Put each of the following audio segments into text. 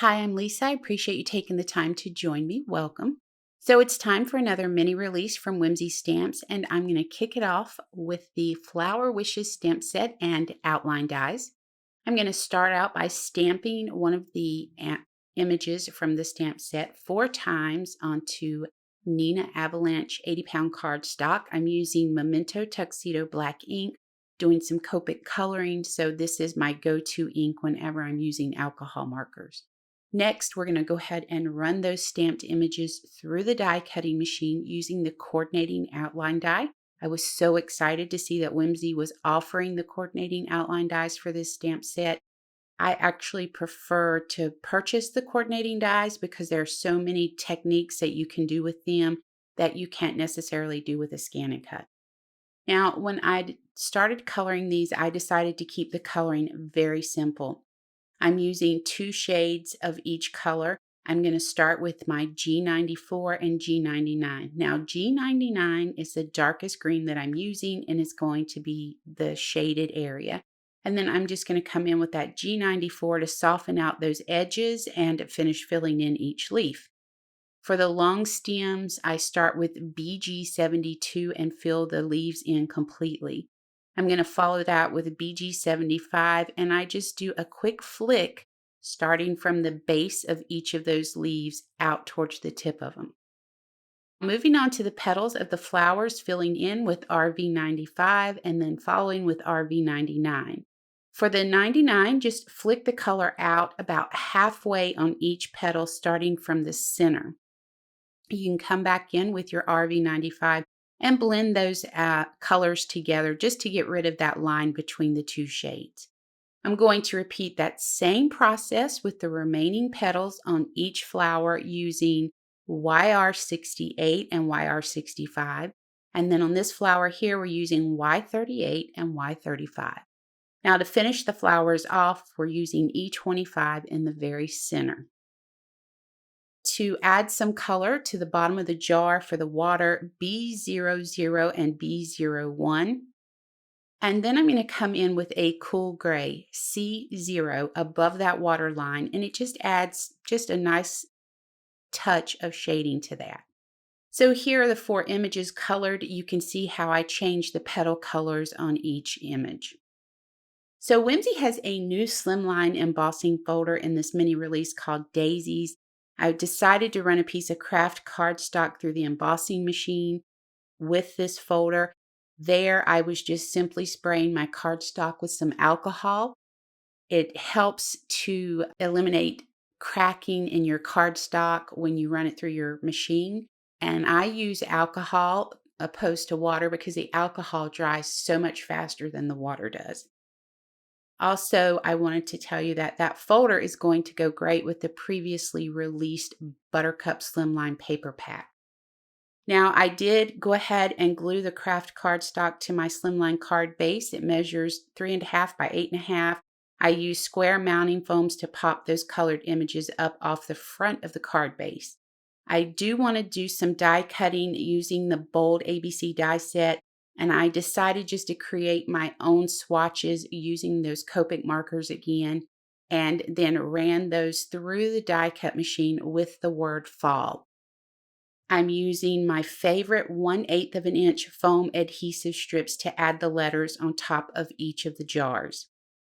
Hi, I'm Lisa. I appreciate you taking the time to join me. Welcome. So it's time for another mini release from Whimsy Stamps, and I'm going to kick it off with the Flower Wishes stamp set and outline dies. I'm going to start out by stamping one of the images from the stamp set 4 times onto Nina Avalanche 80-pound cardstock. I'm using Memento Tuxedo black ink, doing some Copic coloring, so this is my go-to ink whenever I'm using alcohol markers. Next, we're going to go ahead and run those stamped images through the die cutting machine using the coordinating outline die. I was so excited to see that Whimsy was offering the coordinating outline dies for this stamp set. I actually prefer to purchase the coordinating dies because there are so many techniques that you can do with them that you can't necessarily do with a scan and cut. Now, when I started coloring these, I decided to keep the coloring very simple. I'm using 2 shades of each color. I'm going to start with my G94 and G99. Now, G99 is the darkest green that I'm using, and it's going to be the shaded area. And then I'm just going to come in with that G94 to soften out those edges and finish filling in each leaf. For the long stems, I start with BG72 and fill the leaves in completely. I'm going to follow that with BG75, and I just do a quick flick starting from the base of each of those leaves out towards the tip of them. Moving on to the petals of the flowers, filling in with RV95 and then following with RV99. For the 99, just flick the color out about halfway on each petal starting from the center. You can come back in with your RV95 and blend those colors together just to get rid of that line between the 2 shades. I'm going to repeat that same process with the remaining petals on each flower using YR68 and YR65. And then on this flower here, we're using Y38 and Y35. Now to finish the flowers off, we're using E25 in the very center. To add some color to the bottom of the jar for the water, B00 and B01. And then I'm going to come in with a cool gray, C0, above that water line, and it just adds just a nice touch of shading to that. So here are the 4 images colored. You can see how I changed the petal colors on each image. So Whimsy has a new slimline embossing folder in this mini release called Daisies. I decided to run a piece of craft cardstock through the embossing machine with this folder. There, I was just simply spraying my cardstock with some alcohol. It helps to eliminate cracking in your cardstock when you run it through your machine. And I use alcohol opposed to water because the alcohol dries so much faster than the water does. Also, I wanted to tell you that that folder is going to go great with the previously released Buttercup Slimline paper pack. Now, I did go ahead and glue the craft cardstock to my Slimline card base. It measures 3.5 by 8.5. I use square mounting foams to pop those colored images up off the front of the card base. I do want to do some die cutting using the Bold ABC die set, and I decided just to create my own swatches using those Copic markers again, and then ran those through the die cut machine with the word fall. I'm using my favorite 1/8 of an inch foam adhesive strips to add the letters on top of each of the jars.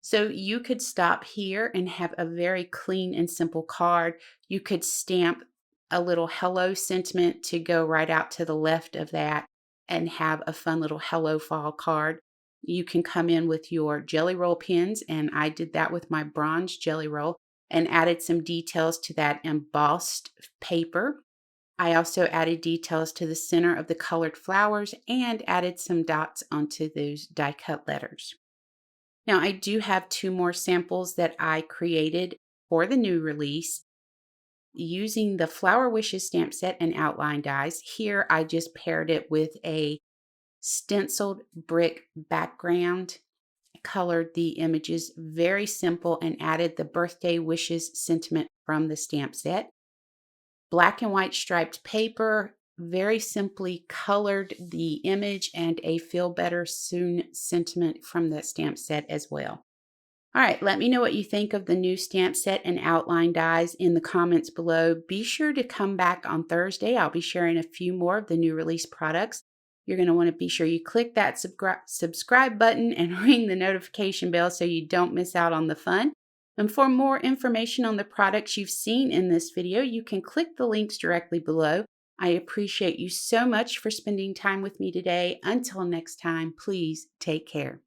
So you could stop here and have a very clean and simple card. You could stamp a little hello sentiment to go right out to the left of that and have a fun little hello fall card. You can come in with your jelly roll pens, and I did that with my bronze jelly roll and added some details to that embossed paper. I also added details to the center of the colored flowers and added some dots onto those die cut letters. Now I do have 2 more samples that I created for the new release using the Flower Wishes stamp set and outline dies. Here I just paired it with a stenciled brick background, colored the images very simple, and added the birthday wishes sentiment from the stamp set. Black and white striped paper, very simply colored the image and a feel better soon sentiment from the stamp set as well. All right, let me know what you think of the new stamp set and outline dies in the comments below. Be sure to come back on Thursday. I'll be sharing a few more of the new release products. You're going to want to be sure you click that subscribe button and ring the notification bell so you don't miss out on the fun. And for more information on the products you've seen in this video, you can click the links directly below. I appreciate you so much for spending time with me today. Until next time, please take care.